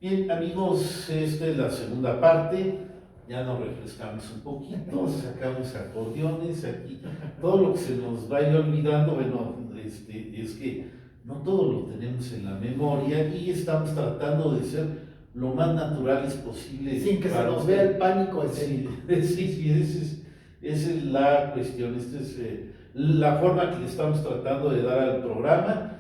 Bien, amigos, esta es la segunda parte. Ya nos refrescamos un poquito, sacamos acordeones aquí. Todo lo que se nos vaya olvidando, bueno, es que no todo lo tenemos en la memoria y estamos tratando de ser lo más naturales posible. Sin que se nos vea el pánico escénico. Sí, esa es la cuestión. Esta es la forma que le estamos tratando de dar al programa.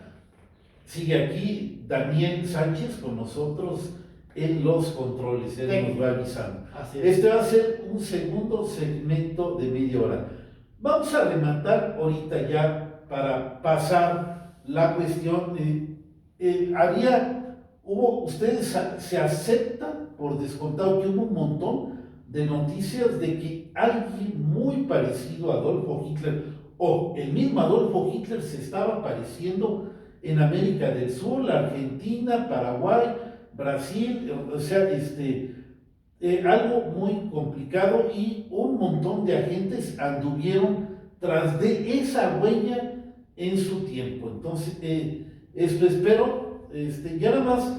Sigue aquí Daniel Sánchez con nosotros en los controles, él nos va avisando. Así es. Este va a ser un segundo segmento de media hora. Vamos a rematar ahorita ya para pasar la cuestión. Ustedes se aceptan por descontado que hubo un montón de noticias de que alguien muy parecido a Adolfo Hitler o el mismo Adolfo Hitler se estaba apareciendo en América del Sur, la Argentina, Paraguay, Brasil, o sea, algo muy complicado y un montón de agentes anduvieron tras de esa huella en su tiempo. Entonces, esto espero, ya nada más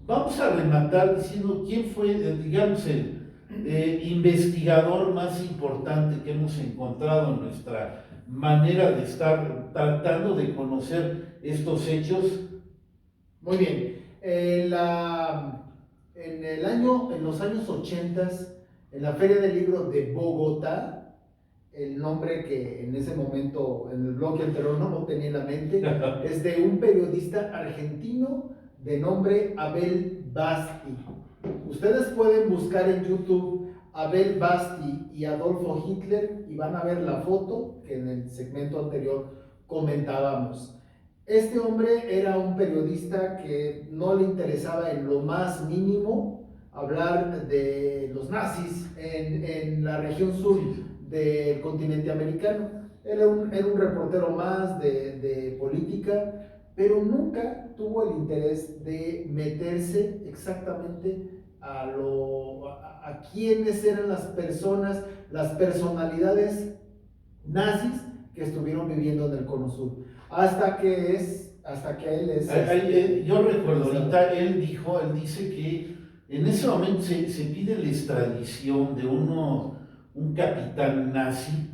vamos a rematar diciendo quién fue, digamos, el investigador más importante que hemos encontrado en nuestra manera de estar tratando de conocer estos hechos. Muy bien. En los años 80, en la Feria del Libro de Bogotá, el nombre que en ese momento, en el bloque anterior no tenía en la mente, es de un periodista argentino de nombre Abel Basti. Ustedes pueden buscar en YouTube Abel Basti y Adolfo Hitler y van a ver la foto que en el segmento anterior comentábamos. Este hombre era un periodista que no le interesaba en lo más mínimo hablar de los nazis en la región sur del continente americano. Era un reportero más de política, pero nunca tuvo el interés de meterse exactamente a quiénes eran las personas, las personalidades nazis que estuvieron viviendo en el Cono Sur. Hasta que él es... Yo recuerdo ahorita, él dice que en ese momento se pide la extradición de un capitán nazi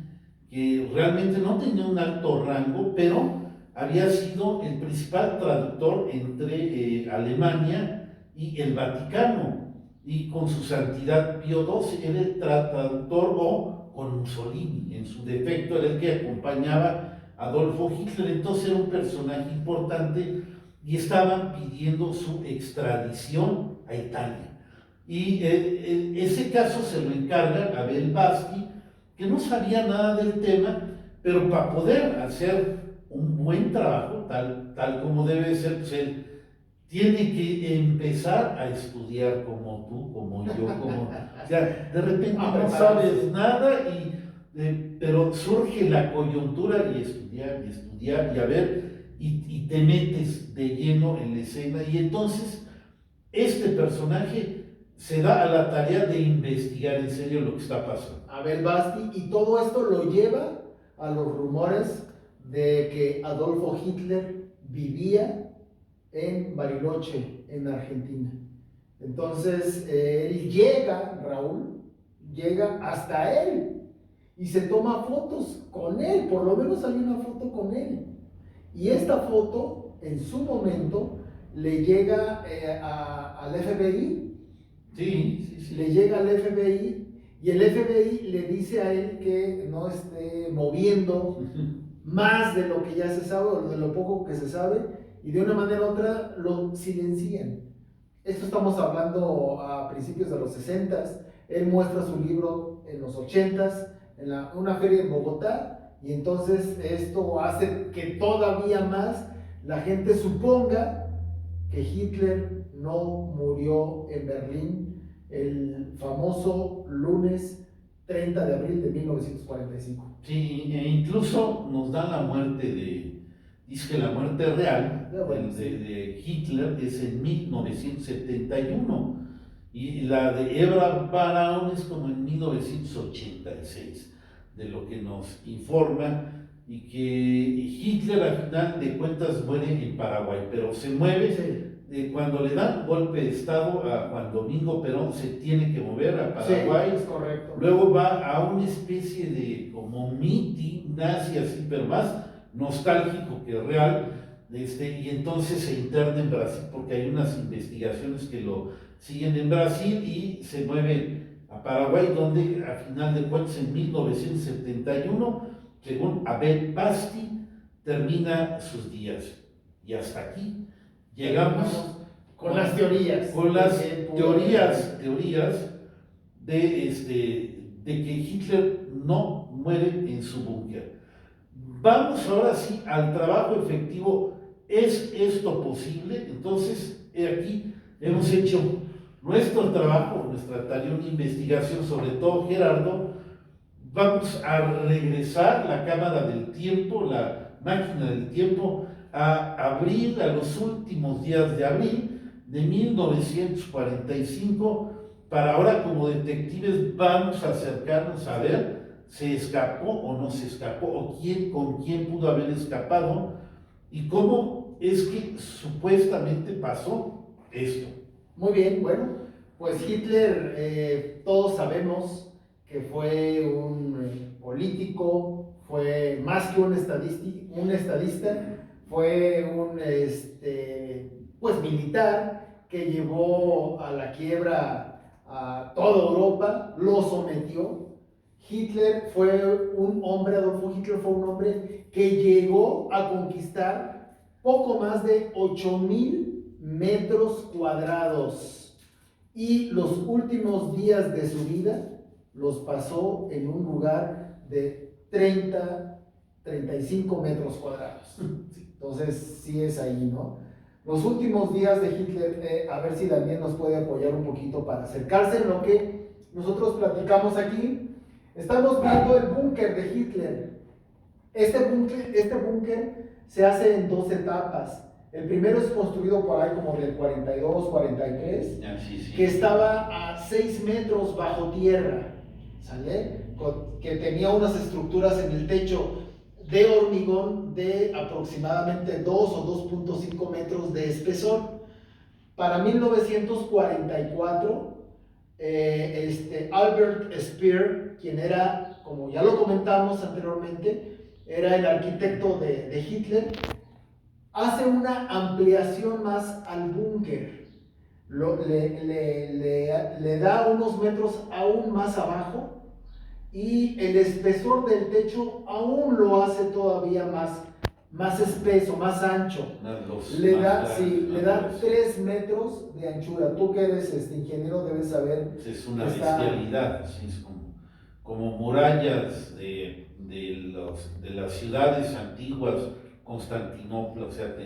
que realmente no tenía un alto rango, pero había sido el principal traductor entre Alemania y el Vaticano, y con su santidad Pío XII era el traductor, o con Mussolini, en su defecto era el que acompañaba a Adolfo Hitler. Entonces era un personaje importante y estaban pidiendo su extradición a Italia. Y ese caso se lo encarga Abel Basti, que no sabía nada del tema, pero para poder hacer un buen trabajo, tal como debe ser, pues él tiene que empezar a estudiar como tú, como yo, o sea, de repente no sabes nada, pero surge la coyuntura y estudiar y a ver, y te metes de lleno en la escena, y entonces este personaje se da a la tarea de investigar en serio lo que está pasando. Abel Basti, y todo esto lo lleva a los rumores de que Adolfo Hitler vivía en Bariloche, en Argentina. Entonces, él Raúl llega hasta él y se toma fotos con él, por lo menos hay una foto con él. Y esta foto, en su momento, le llega al FBI. Sí. Le llega al FBI y el FBI le dice a él que no esté moviendo más de lo que ya se sabe o de lo poco que se sabe, y de una manera u otra lo silencian. Esto estamos hablando a principios de los 60. Él muestra su libro en los 80 en una feria en Bogotá, y entonces esto hace que todavía más la gente suponga que Hitler no murió en Berlín el famoso lunes 30 de abril de 1945. Sí, e incluso nos da la muerte dice que la muerte real de Hitler es en 1971 y la de Ebrard Braun es como en 1986, de lo que nos informa, y que Hitler al final de cuentas muere en Paraguay, pero se mueve cuando le dan golpe de Estado a Juan Domingo Perón, se tiene que mover a Paraguay. Sí, es correcto. Luego va a una especie de como meeting nazi así, pero más nostálgico que real, y entonces se interna en Brasil porque hay unas investigaciones que lo siguen en Brasil y se mueve a Paraguay, donde a final de cuentas en 1971, según Abel Basti, termina sus días. Y hasta aquí llegamos con las teorías. Con las teorías de que Hitler no muere en su búnker. Vamos ahora sí al trabajo efectivo. ¿Es esto posible? Entonces, aquí hemos hecho nuestro trabajo, nuestra tarea de investigación, sobre todo Gerardo. Vamos a regresar la cámara del tiempo, la máquina del tiempo, a abril, a los últimos días de abril de 1945, para ahora como detectives vamos a acercarnos a ver se escapó o no se escapó, o con quién pudo haber escapado, y cómo es que supuestamente pasó esto. Muy bien, bueno, pues Hitler, todos sabemos que fue un político, fue más que un estadista, fue un pues militar que llevó a la quiebra a toda Europa, lo sometió. Adolfo Hitler fue un hombre que llegó a conquistar poco más de 8,000 metros cuadrados y los últimos días de su vida los pasó en un lugar de 35 metros cuadrados. Entonces, sí es ahí, ¿no? Los últimos días de Hitler, a ver si Daniel nos puede apoyar un poquito para acercarse en lo que nosotros platicamos aquí. Estamos viendo el búnker de Hitler. Este búnker se hace en 2 etapas. El primero es construido por ahí como del 42, 43, que estaba a 6 metros bajo tierra, ¿sale? Que tenía unas estructuras en el techo de hormigón de aproximadamente 2 o 2.5 metros de espesor. Para 1944, Albert Speer, quien era, como ya lo comentamos anteriormente, era el arquitecto de Hitler, hace una ampliación más al búnker, le da unos metros aún más abajo y el espesor del techo aún lo hace todavía más espeso, más ancho. Le da 3 metros de anchura. Tú que eres ingeniero debes saber. Es una bestialidad, es como murallas de las ciudades antiguas, Constantinopla, o sea,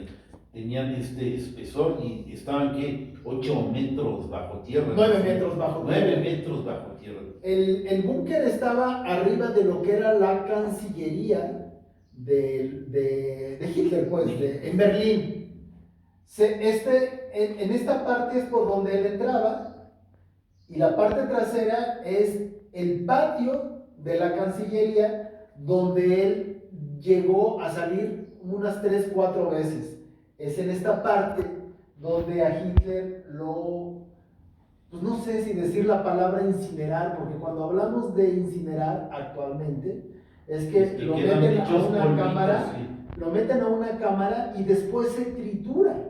tenían este espesor y estaban, ¿qué? 8 metros bajo tierra. 9 metros bajo tierra. 9 metros bajo tierra. El búnker estaba arriba de lo que era la Cancillería de Hitler, pues, en Berlín. En esta parte es por donde él entraba y la parte trasera es el patio de la Cancillería, donde él llegó a salir unas 3, 4 veces. Es en esta parte donde a Hitler pues no sé si decir la palabra incinerar, porque cuando hablamos de incinerar actualmente, es que lo meten a una cámara, sí. Lo meten a una cámara y después se tritura.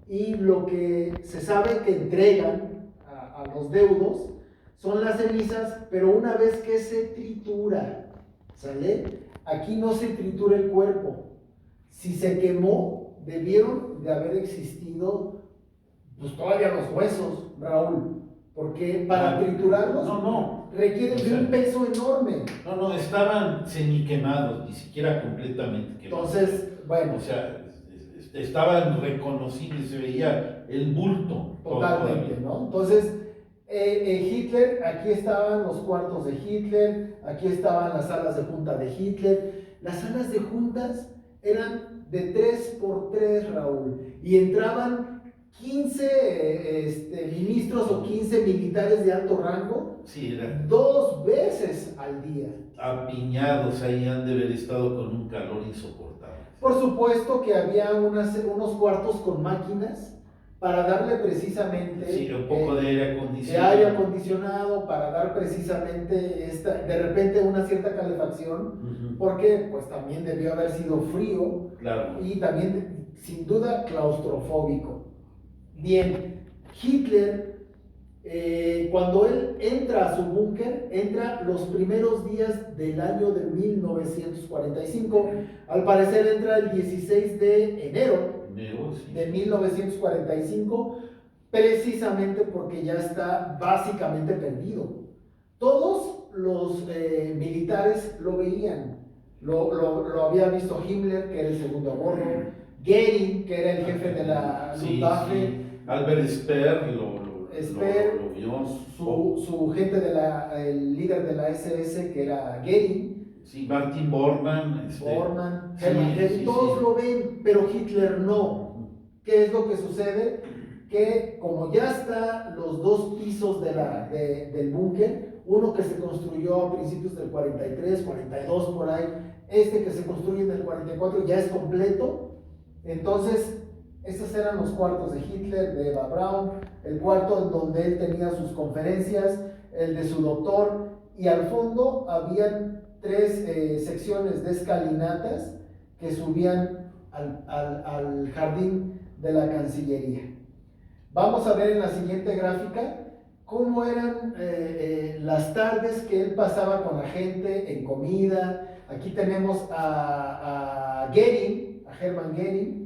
Y lo que se sabe que entregan a los deudos son las cenizas, pero una vez que se tritura, ¿sale? Aquí no se tritura el cuerpo. Si se quemó, debieron de haber existido pues todavía los huesos, Raúl, porque para triturarlos requieren de un peso enorme. No, estaban semiquemados, ni siquiera completamente quemados. Entonces, bueno. O sea, estaban reconocibles, se veía el bulto. Totalmente, ¿no? Entonces, Hitler, aquí estaban los cuartos de Hitler, aquí estaban las salas de junta de Hitler. Las salas de juntas eran de 3x3, Raúl, y entraban 15 ministros o 15 militares de alto rango, sí, era 2 veces al día. Apiñados ahí, han de haber estado con un calor insoportable. Por supuesto que había unos cuartos con máquinas para darle precisamente Sí, un poco de aire de acondicionado. aire acondicionado, para dar precisamente de repente una cierta calefacción, porque pues también debió haber sido frío, Claro. y también sin duda claustrofóbico. Bien, Hitler, cuando él entra a su búnker, entra los primeros días del año de 1945. Al parecer entra el 16 de enero de 1945, precisamente porque ya está básicamente perdido. Todos los militares lo veían. Lo había visto Himmler, que era el segundo a bordo, Goering, que era el jefe de la Luftwaffe, sí. Albert Speer Speer, lo vio. su gente el líder de la SS, que era Goering, Sí, Martin Bormann. Hermann Goering, todos lo ven, pero Hitler no. ¿Qué es lo que sucede? Que como ya están los dos pisos del búnker, uno que se construyó a principios del 43, 42 por ahí, este que se construye en el 44 ya es completo. Entonces estos eran los cuartos de Hitler, de Eva Braun, el cuarto en donde él tenía sus conferencias, el de su doctor, y al fondo habían tres secciones de escalinatas que subían al jardín de la Cancillería. Vamos a ver en la siguiente gráfica cómo eran las tardes que él pasaba con la gente en comida. Aquí tenemos a Goering, a Hermann Goering,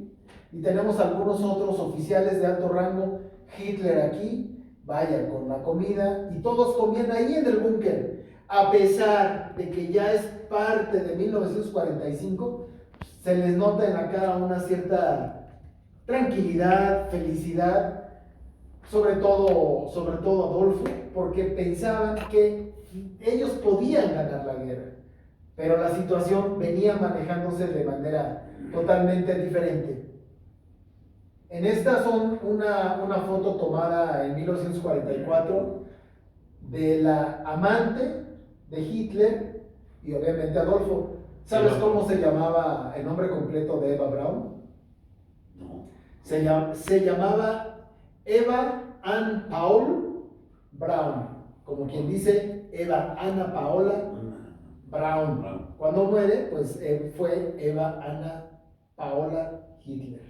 y tenemos algunos otros oficiales de alto rango. Hitler aquí, vaya, con la comida, y todos comían ahí en el búnker. A pesar de que ya es parte de 1945, se les nota en la cara una cierta tranquilidad, felicidad, sobre todo Adolfo, porque pensaban que ellos podían ganar la guerra, pero la situación venía manejándose de manera totalmente diferente. En esta son una foto tomada en 1944 de la amante de Hitler y obviamente Adolfo. ¿Sabes cómo se llamaba el nombre completo de Eva Braun? No. Se llamaba Eva Ann Paul Braun, como quien dice Eva Ana Paola Braun. Cuando muere, pues fue Eva Ana Paola Hitler.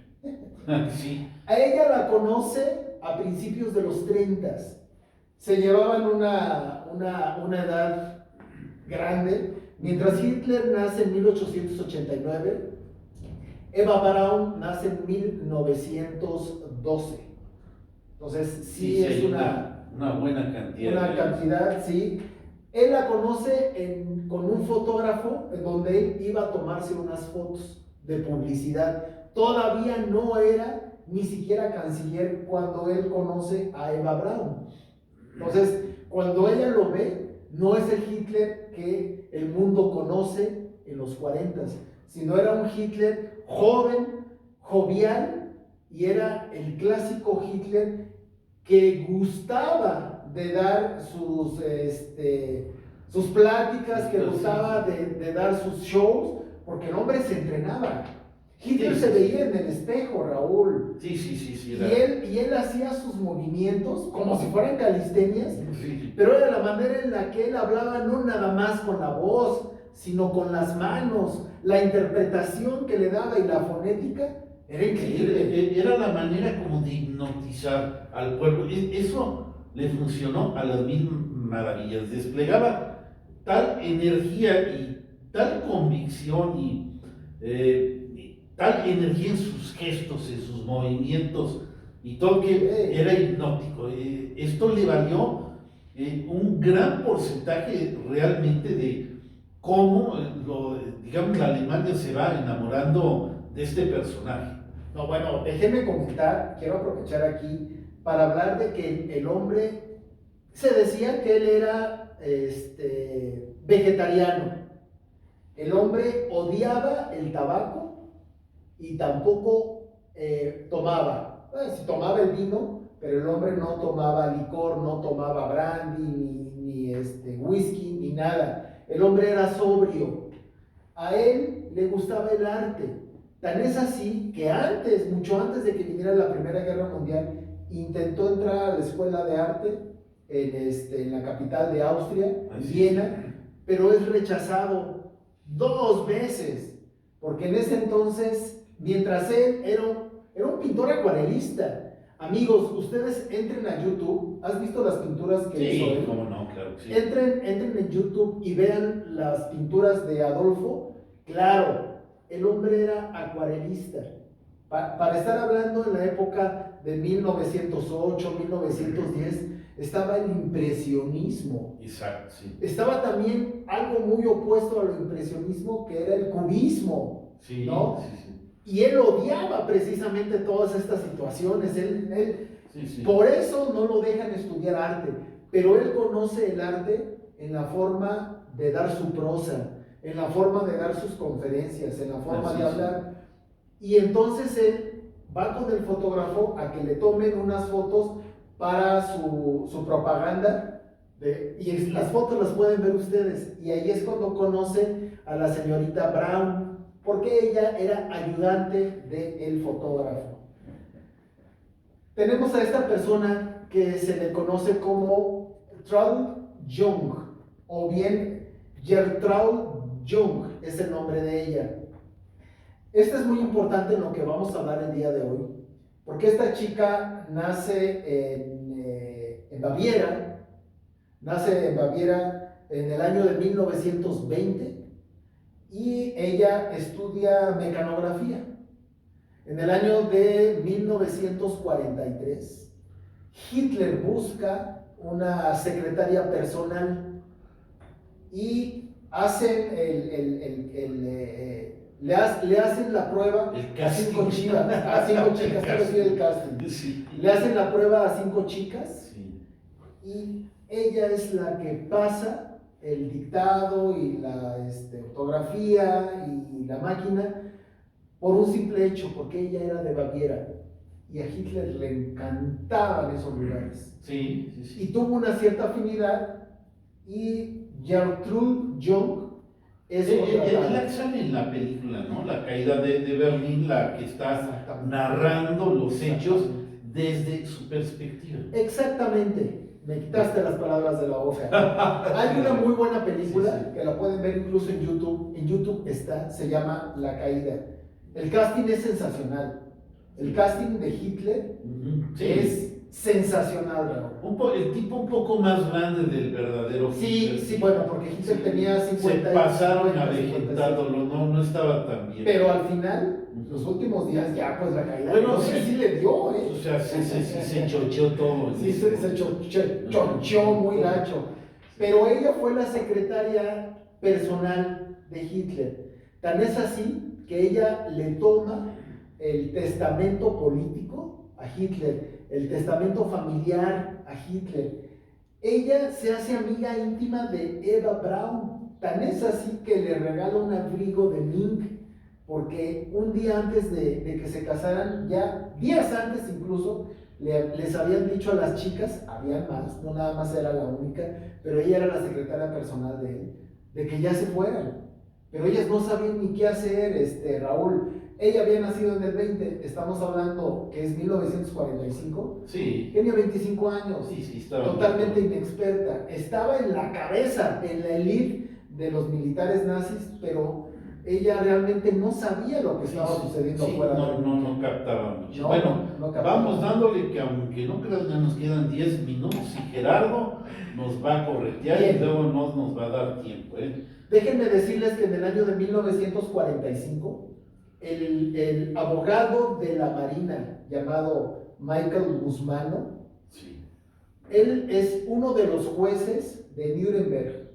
Sí. A ella la conoce a principios de los 30. Se llevaban una edad grande. Mientras Hitler nace en 1889, Eva Braun nace en 1912. Entonces, sí es una buena cantidad. Una cantidad, sí. Él la conoce con un fotógrafo en donde él iba a tomarse unas fotos de publicidad. Todavía no era ni siquiera canciller cuando él conoce a Eva Braun. Entonces, cuando ella lo ve, no es el Hitler que el mundo conoce en los 40, sino era un Hitler joven, jovial, y era el clásico Hitler que gustaba de dar sus pláticas, que gustaba de dar sus shows, porque el hombre se entrenaba. Hitler se veía en el espejo, Raúl. Sí. Y él hacía sus movimientos como si fueran calistenias, sí. Pero era la manera en la que él hablaba, no nada más con la voz, sino con las manos, la interpretación que le daba y la fonética era increíble. Era la manera como de hipnotizar al pueblo. Eso le funcionó a las mil maravillas. Desplegaba tal energía y tal convicción y tal energía en sus gestos, en sus movimientos y todo, que era hipnótico. Esto le valió un gran porcentaje realmente de cómo, digamos, la Alemania se va enamorando de este personaje. No, bueno, déjenme comentar, quiero aprovechar aquí para hablar de que el hombre, se decía que él era vegetariano. El hombre odiaba el tabaco y tampoco tomaba. Si tomaba el vino, pero el hombre no tomaba licor, no tomaba brandy, ni whisky, ni nada. El hombre era sobrio. A él le gustaba el arte. Tan es así que antes, mucho antes de que viniera la Primera Guerra Mundial, intentó entrar a la Escuela de Arte en la capital de Austria, Viena, pero es rechazado 2 veces, porque en ese entonces, mientras él era un pintor acuarelista. Amigos, ustedes entren a YouTube. ¿Has visto las pinturas que hizo él? Sí, cómo no, claro que sí. Entren en YouTube y vean las pinturas de Adolfo. Claro, el hombre era acuarelista. Para estar hablando en la época de 1908, 1910, estaba el impresionismo. Exacto, sí. Estaba también algo muy opuesto a lo impresionismo, que era el cubismo, Sí, ¿no? sí, sí. Y él odiaba precisamente todas estas situaciones. Sí. Por eso no lo dejan estudiar arte, pero él conoce el arte en la forma de dar su prosa, en la forma de dar sus conferencias, en la forma de hablar. Y entonces él va con el fotógrafo a que le tomen unas fotos para su propaganda, y las fotos las pueden ver ustedes. Y ahí es cuando conoce a la señorita Braun, porque ella era ayudante del fotógrafo. Tenemos a esta persona que se le conoce como Traud Jung, o bien Gertrude Jung es el nombre de ella. Esto es muy importante en lo que vamos a hablar el día de hoy, porque esta chica nace en Baviera, en el año de 1920, y ella estudia mecanografía. En el año de 1943, Hitler busca una secretaria personal y hacen le hacen la prueba a 5 chicas. Sí. Le hacen la prueba a 5 chicas, Sí. y ella es la que pasa el dictado y la ortografía y la máquina por un simple hecho, porque ella era de Baviera y a Hitler le encantaban esos lugares. Sí. Y tuvo una cierta afinidad, y Gertrude Jung es la que sale en la película, ¿no? La caída de Berlín, la que está narrando los hechos desde su perspectiva. Exactamente. Me quitaste las palabras de la boca. Hay una muy buena película que la pueden ver incluso en YouTube. En YouTube está, se llama La Caída. El casting es sensacional. El casting de Hitler es sensacional. El tipo un poco más grande del verdadero Hitler. Sí, bueno, porque Hitler tenía 50 Se pasaron a vegetándolo, no estaba tan bien. Pero al final, los últimos días, ya pues la caída, bueno, no sé si le dio, O sea, se chocheó todo. Sí, se chocheó muy gacho. Pero ella fue la secretaria personal de Hitler. Tan es así que ella le toma el testamento político a Hitler, el testamento familiar a Hitler. Ella se hace amiga íntima de Eva Braun. Tan es así que le regala un abrigo de mink, porque un día antes de que se casaran, ya días antes incluso, les habían dicho a las chicas, habían más, no nada más era la única, pero ella era la secretaria personal de él, de que ya se fueran. Pero ellas no sabían ni qué hacer, Raúl. Ella había nacido en el 20, estamos hablando que es 1945. Sí. Tenía 25 años. Sí, estaba totalmente inexperta. Estaba en la cabeza, en la elite de los militares nazis, pero ella realmente no sabía lo que estaba sucediendo afuera. No captaba mucho. No, bueno, no captaba. Vamos dándole que aunque no creas, ya nos quedan 10 minutos y Gerardo nos va a corretear. Bien. Y luego no nos va a dar tiempo. Déjenme decirles que en el año de 1945, el abogado de la Marina llamado Michael Guzmano, él es uno de los jueces de Nuremberg,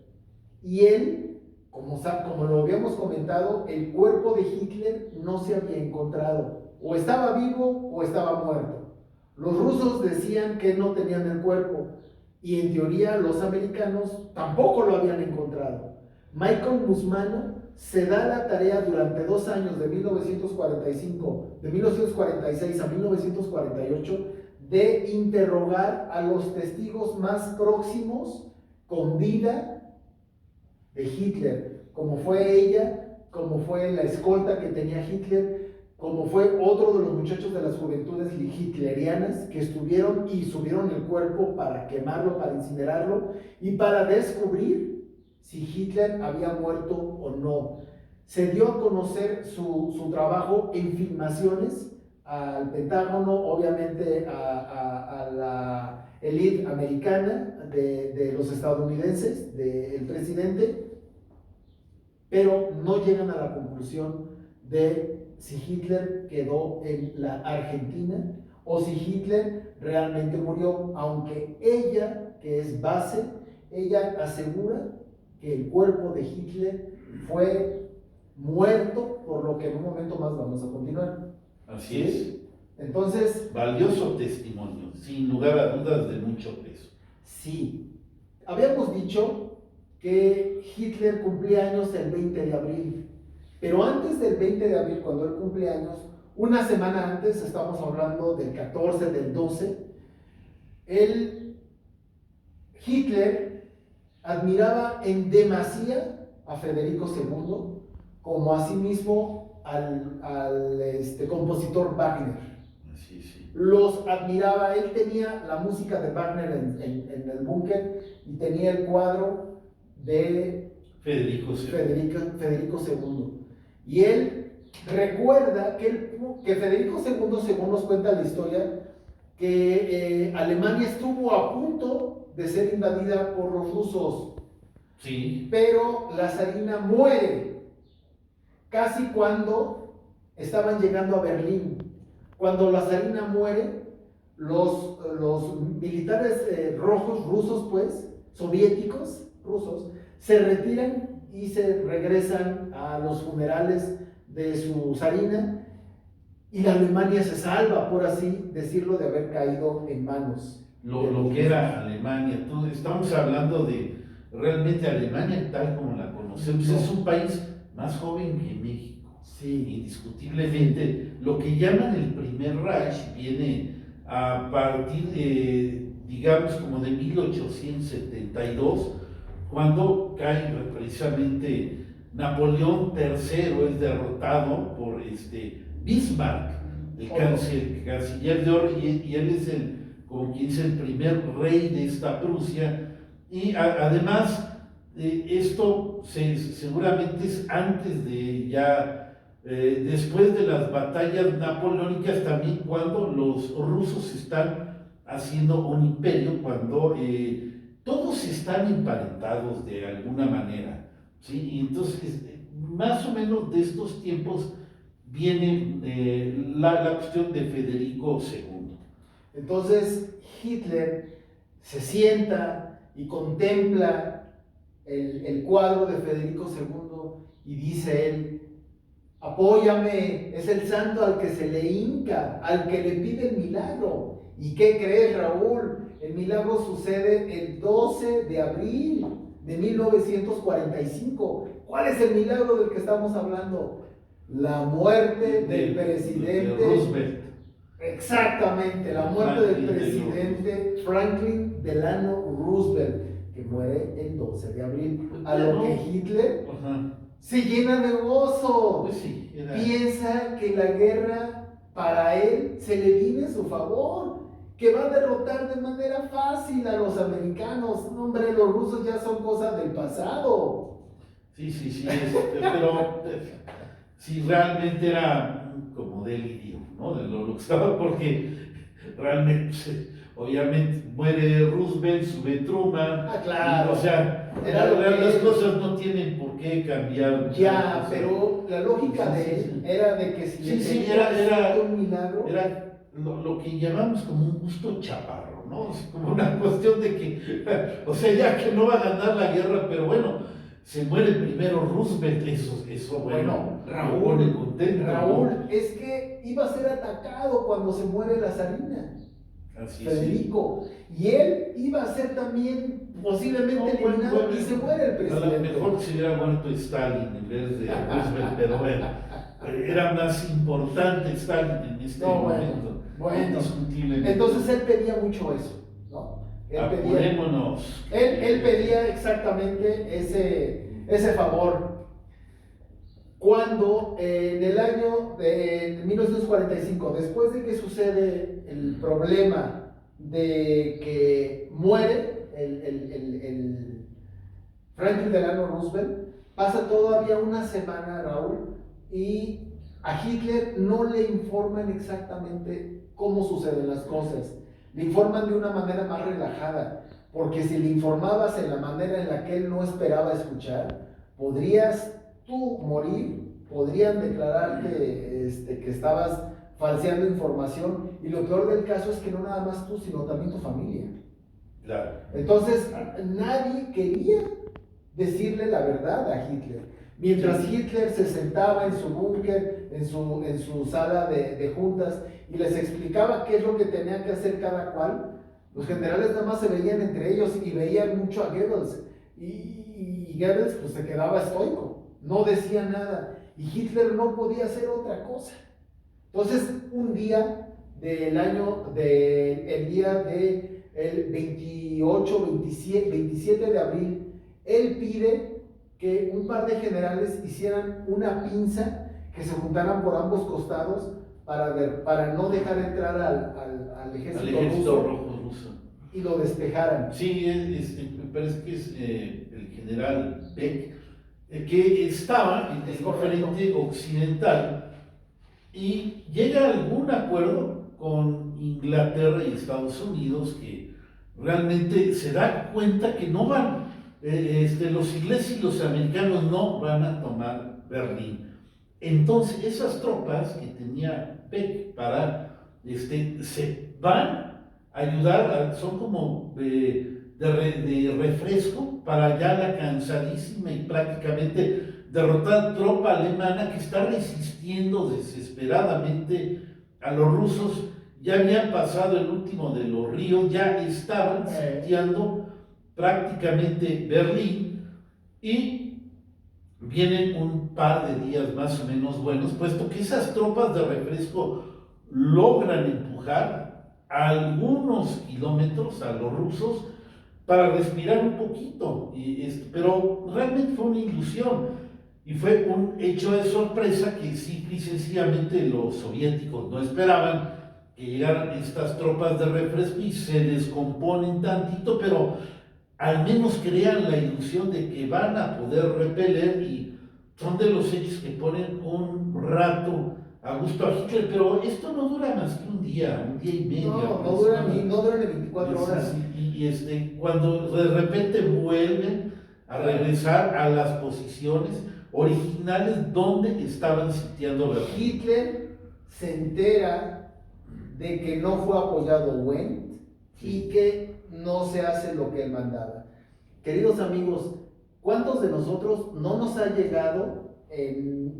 y él, como lo habíamos comentado, el cuerpo de Hitler no se había encontrado, o estaba vivo o estaba muerto. Los rusos decían que no tenían el cuerpo, y en teoría los americanos tampoco lo habían encontrado. Michael Guzmano se da la tarea durante 2 años, de 1946 a 1948, de interrogar a los testigos más próximos con vida de Hitler, como fue ella, como fue la escolta que tenía Hitler. como fue otro de los muchachos de las juventudes hitlerianas que estuvieron y subieron el cuerpo para quemarlo, para incinerarlo y para descubrir si Hitler había muerto o no. Se dio a conocer su trabajo en filmaciones al Pentágono, obviamente a la élite americana de los estadounidenses, del presidente, pero no llegan a la conclusión de si Hitler quedó en la Argentina o si Hitler realmente murió, aunque ella, que es base, ella asegura que el cuerpo de Hitler fue muerto, por lo que en un momento más vamos a continuar. Así ¿Sí? es. Entonces, valioso testimonio, sin lugar a dudas, de mucho peso. sí, habíamos dicho que Hitler cumplía años el 20 de abril, pero antes del 20 de abril, cuando él cumple años, una semana antes, estamos hablando del 14, del 12, Hitler admiraba en demasía a Federico II, como asimismo al compositor Wagner. Sí, sí. Los admiraba, él tenía la música de Wagner en el búnker y tenía el cuadro de Federico II. Y él recuerda que Federico II, según nos cuenta la historia, que Alemania estuvo a punto de ser invadida por los rusos. Sí. Pero la zarina muere casi cuando estaban llegando a Berlín. Cuando la zarina muere, los militares rojos rusos, pues, soviéticos rusos, se retiran y se regresan a los funerales de su zarina, y la Alemania se salva, por así decirlo, de haber caído en manos. Lo que era Alemania, estamos hablando de realmente Alemania tal como la conocemos, es un país más joven que México. Sí. Indiscutiblemente, lo que llaman el primer Reich viene a partir de, digamos, como de 1872, cuando cae precisamente Napoleón III, es derrotado por Bismarck, el canciller de oro, y él es como quien es el primer rey de esta Prusia, y además esto seguramente es antes de ya, después de las batallas napoleónicas, también cuando los rusos están haciendo un imperio, cuando todos están emparentados de alguna manera, ¿sí? Y entonces, más o menos de estos tiempos viene la cuestión de Federico II. Entonces Hitler se sienta y contempla el cuadro de Federico II y dice él: apóyame, es el santo al que se le hinca, al que le pide el milagro. ¿Y qué crees, Raúl? El milagro sucede el 12 de abril de 1945. ¿Cuál es el milagro del que estamos hablando? La muerte del presidente de Roosevelt. Exactamente, la muerte del presidente Franklin Delano Roosevelt, que muere el 12 de abril. A lo que Hitler se llena de gozo. Pues sí, piensa que la guerra para él se le viene a su favor, que va a derrotar de manera fácil a los americanos. No, hombre, los rusos ya son cosas del pasado. Sí, pero sí, realmente era como delirio, ¿no? De lo que estaba, porque realmente, obviamente, muere Roosevelt, sube Truman. Claro. Y, o sea, las cosas no tienen por qué cambiar. Ya, pero la lógica de él era de que si era un milagro. Era lo que llamamos como un gusto chaparro, ¿no? Es como una cuestión de que, o sea, ya que no va a ganar la guerra, pero bueno, se muere primero Roosevelt, eso bueno, Raúl, lo pone contento. Raúl, es que iba a ser atacado cuando se muere la zarina, Federico, y él iba a ser también posiblemente eliminado, y se muere el presidente. A lo mejor se hubiera muerto Stalin en vez de Roosevelt, pero bueno, era más importante Stalin en este momento. Bueno, entonces él pedía mucho eso, ¿no? Apurémonos. Él pedía exactamente ese favor. cuando en el año de 1945, después de que sucede el problema de que muere el Franklin Delano Roosevelt, pasa todavía una semana, Raúl, y a Hitler no le informan exactamente cómo suceden las cosas. Le informan de una manera más relajada, porque si le informabas en la manera en la que él no esperaba escuchar, podrías tú morir, podrían declararte que estabas falseando información, y lo peor del caso es que no nada más tú, sino también tu familia. Claro. Entonces, nadie quería decirle la verdad a Hitler. Mientras Hitler se sentaba en su búnker, en su sala de juntas, y les explicaba qué es lo que tenía que hacer cada cual, los generales nada más se veían entre ellos y veían mucho a Goebbels. Y Goebbels pues se quedaba estoico, no decía nada. Y Hitler no podía hacer otra cosa. Entonces, un día del el día del 28, 27 de abril, él pide que un par de generales hicieran una pinza, que se juntaran por ambos costados para no dejar entrar al ejército ruso y lo despejaran. Sí, me parece que es el general Beck, que estaba en el frente occidental y llega a algún acuerdo con Inglaterra y Estados Unidos, que realmente se da cuenta que no van, los ingleses y los americanos no van a tomar Berlín. Entonces esas tropas que tenía Beck se van a ayudar, son como de refresco para ya la cansadísima y prácticamente derrotada tropa alemana que está resistiendo desesperadamente a los rusos. Ya habían pasado el último de los ríos, ya estaban sitiando prácticamente Berlín, y vienen un par de días más o menos buenos, puesto que esas tropas de refresco logran empujar algunos kilómetros a los rusos para respirar un poquito, pero realmente fue una ilusión. Y fue un hecho de sorpresa que simple y sencillamente los soviéticos no esperaban que llegaran estas tropas de refresco y se descomponen tantito, pero al menos crean la ilusión de que van a poder repeler, y son de los hechos que ponen un rato a gusto a Hitler. Pero esto no dura más que un día y medio. No dura ni 24 horas. Cuando de repente vuelven a regresar a las posiciones originales donde estaban sitiando Berlín. Hitler se entera de que no fue apoyado Wendt y que no se hace lo que él mandaba. Queridos amigos, ¿cuántos de nosotros no nos ha llegado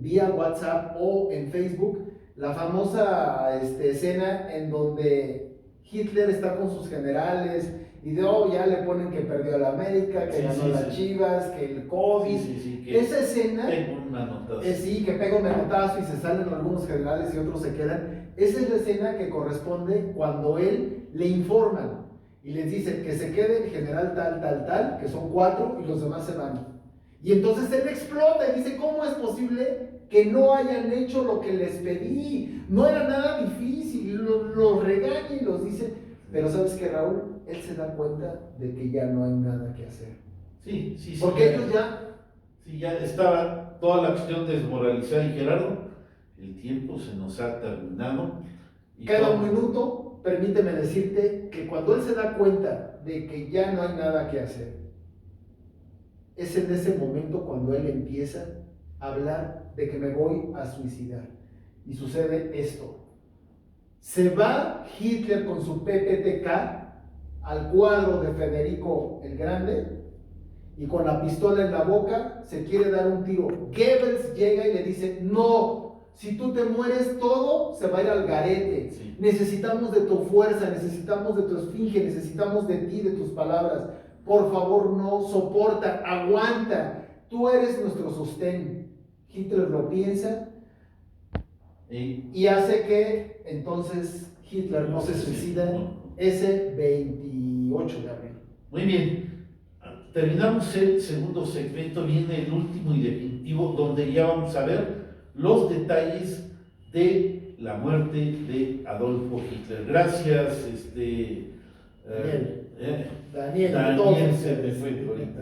vía WhatsApp o en Facebook la famosa escena en donde Hitler está con sus generales y ya le ponen que perdió a la América, que ganó las Chivas, que el COVID? Esa escena, que pega un manotazo y se salen algunos generales y otros se quedan. Esa es la escena que corresponde cuando él le informan y les dicen que se quede el general tal, que son 4 y los demás se van. Y entonces él explota y dice: ¿cómo es posible que no hayan hecho lo que les pedí? No era nada difícil. Los regaña y los dice. Pero ¿sabes qué, Raúl? Él se da cuenta de que ya no hay nada que hacer. Sí. Porque ellos ya... Sí, ya estaba toda la acción desmoralizada. Y Gerardo, el tiempo se nos ha terminado. Queda un minuto. Permíteme decirte que cuando él se da cuenta de que ya no hay nada que hacer, es en ese momento cuando él empieza a hablar de que me voy a suicidar. Y sucede esto. Se va Hitler con su PPTK al cuadro de Federico el Grande y con la pistola en la boca se quiere dar un tiro. Goebbels llega y le dice: no, si tú te mueres todo se va a ir al garete. Sí. Necesitamos de tu fuerza, necesitamos de tu esfinge, necesitamos de ti, de tus palabras. Por favor, no, soporta, aguanta, tú eres nuestro sostén. Hitler lo piensa y hace que entonces Hitler no se suicida ese 28 de abril. Muy bien. terminamos el segundo segmento, viene el último y definitivo, donde ya vamos a ver los detalles de la muerte de Adolfo Hitler. Gracias, Daniel, Daniel todos se me ustedes. fue ahorita.